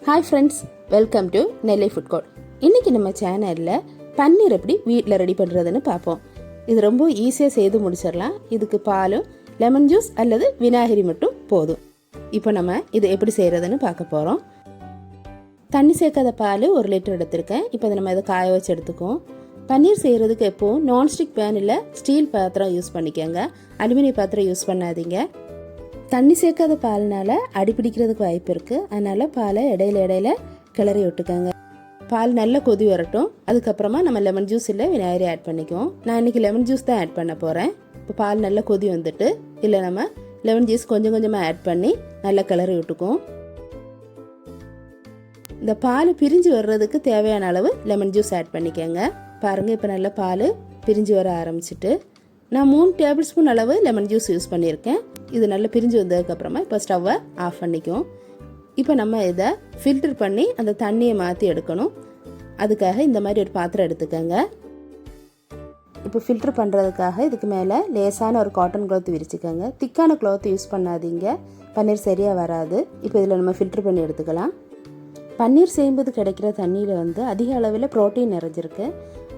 Hi friends, welcome to Nellai food court. இன்றைக்கி நம்ம சேனலில் பன்னீர் எப்படி வீட்டில் ரெடி பண்ணுறதுன்னு பார்ப்போம். இது ரொம்ப ஈஸியாக செய்து முடிச்சிடலாம். இதுக்கு பாலும் லெமன் ஜூஸ் அல்லது வினாகிரி மட்டும் போதும். இப்போ நம்ம இது எப்படி செய்கிறதுன்னு பார்க்க போகிறோம். தண்ணி சேர்க்காத பால் 1 லிட்டர் எடுத்திருக்கேன். இப்போ அதை நம்ம இதை காய வச்சு எடுத்துக்குவோம். பன்னீர் செய்கிறதுக்கு எப்போவும் நான்ஸ்டிக் பேன் இல்லை ஸ்டீல் பாத்திரம் யூஸ் பண்ணிக்கோங்க. அலுமினிய பாத்திரம் யூஸ் பண்ணாதீங்க. தண்ணி சேர்க்காத பால்னால அடிப்பிடிக்கிறதுக்கு வாய்ப்பு இருக்குது. அதனால் பாலை இடையில கிளறி விட்டுக்கோங்க. பால் நல்லா கொதி வரட்டும். அதுக்கப்புறமா நம்ம லெமன் ஜூஸ் இல்லை வினாகிரி ஆட் பண்ணிக்குவோம். நான் இன்றைக்கி லெமன் ஜூஸ் தான் ஆட் பண்ண போகிறேன். இப்போ பால் நல்லா கொதி வந்துட்டு இல்லை நம்ம லெமன் ஜூஸ் கொஞ்சம் கொஞ்சமாக ஆட் பண்ணி நல்லா கிளறி விட்டுக்குவோம். இந்த பால் பிரிஞ்சு வர்றதுக்கு தேவையான அளவு லெமன் ஜூஸ் ஆட் பண்ணிக்கோங்க. பாருங்கள், இப்போ நல்லா பால் பிரிஞ்சு வர ஆரம்பிச்சிட்டு நான் 3 டேபிள் ஸ்பூன் அளவு லெமன் ஜூஸ் யூஸ் பண்ணியிருக்கேன். இது நல்லா பிரிஞ்சு வந்ததுக்கப்புறமா இப்போ ஸ்டவ்வை ஆஃப் பண்ணிக்குவோம். இப்போ நம்ம இதை ஃபில்டர் பண்ணி அந்த தண்ணியை மாற்றி எடுக்கணும். அதுக்காக இந்த மாதிரி ஒரு பாத்திரம் எடுத்துக்கோங்க. இப்போ ஃபில்டர் பண்ணுறதுக்காக இதுக்கு மேலே லேசான ஒரு காட்டன் க்ளாத் விரிச்சுக்கோங்க. திக்கான க்ளாத் யூஸ் பண்ணாதீங்க, பன்னீர் சரியாக வராது. இப்போ இதில் நம்ம ஃபில்டர் பண்ணி எடுத்துக்கலாம். பன்னீர் செய்யும்போது கிடைக்கிற தண்ணியில் அதிக அளவில் ப்ரோட்டீன் நிறைஞ்சிருக்கு.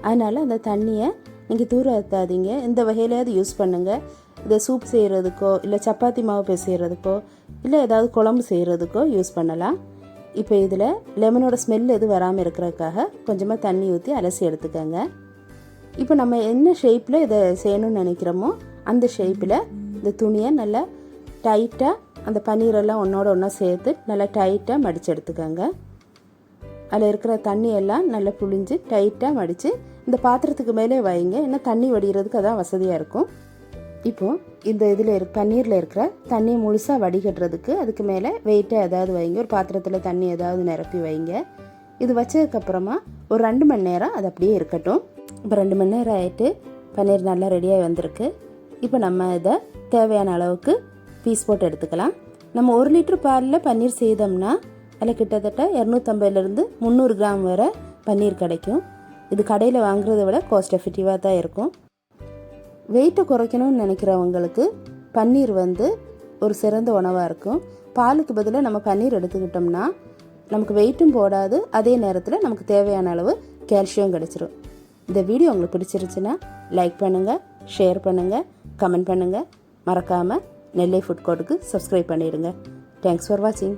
அதனால் அந்த தண்ணியை நீங்கள் தூர ஊற்றாதீங்க. இந்த வகையிலையாவது யூஸ் பண்ணுங்கள். இதை சூப் செய்கிறதுக்கோ இல்லை சப்பாத்தி மாவு பிசைகிறதுக்கோ இல்லை ஏதாவது குழம்பு செய்கிறதுக்கோ யூஸ் பண்ணலாம். இப்போ இதில் லெமனோட ஸ்மெல் எதுவும் வராமல் இருக்கிறதுக்காக கொஞ்சமாக தண்ணி ஊற்றி அலசி எடுத்துக்கோங்க. இப்போ நம்ம என்ன ஷேப்பில் இதை செய்யணும்னு நினைக்கிறோமோ அந்த ஷேப்பில் இந்த துணியை நல்லா டைட்டாக அந்த பன்னீரெல்லாம் ஒன்றோட ஒன்றா சேர்த்து நல்லா டைட்டாக மடித்து எடுத்துக்கோங்க. அதில் இருக்கிற தண்ணியெல்லாம் நல்லா புழிஞ்சு டைட்டாக மடித்து இந்த பாத்திரத்துக்கு மேலே வைங்க. ஏன்னா தண்ணி வடிகிறதுக்கு அதான் வசதியாக இருக்கும். இப்போது இந்த இதில் பன்னீரில் இருக்கிற தண்ணியை முழுசாக வடிகட்டுறதுக்கு அதுக்கு மேலே வெயிட்டாக ஏதாவது வைங்க. ஒரு பாத்திரத்தில் தண்ணி ஏதாவது நிரப்பி வைங்க. இது வச்சதுக்கப்புறமா ஒரு 2 மணி நேரம் அது அப்படியே இருக்கட்டும். இப்போ 2 மணி நேரம் ஆகிட்டு பன்னீர் நல்லா ரெடியாகி வந்திருக்கு. இப்போ நம்ம இதை தேவையான அளவுக்கு பீஸ் போட்டு எடுத்துக்கலாம். நம்ம 1 லிட்டர் பாலில் பன்னீர் செய்தோம்னா அதில் கிட்டத்தட்ட 250 300 கிராம் வரை பன்னீர் கிடைக்கும். இது கடையில் வாங்குறத விட காஸ்ட் எஃபெக்டிவாக தான் இருக்கும். வெயிட்டை குறைக்கணும்னு நினைக்கிறவங்களுக்கு பன்னீர் ஒரு சிறந்த உணவாக இருக்கும். பாலுக்கு பதிலாக நம்ம பன்னீர் எடுத்துக்கிட்டோம்னா நமக்கு வெயிட்டும் போடாது, அதே நேரத்தில் நமக்கு தேவையான அளவு கால்சியம் கிடச்சிரும். இந்த வீடியோ உங்களுக்கு பிடிச்சிருச்சுன்னா லைக் பண்ணுங்கள், ஷேர் பண்ணுங்கள், கமெண்ட் பண்ணுங்கள். மறக்காமல் நெல்லை ஃபுட் கோர்ட்டுக்கு சப்ஸ்கிரைப் பண்ணிடுங்க. தேங்க்ஸ் ஃபார் வாட்சிங்.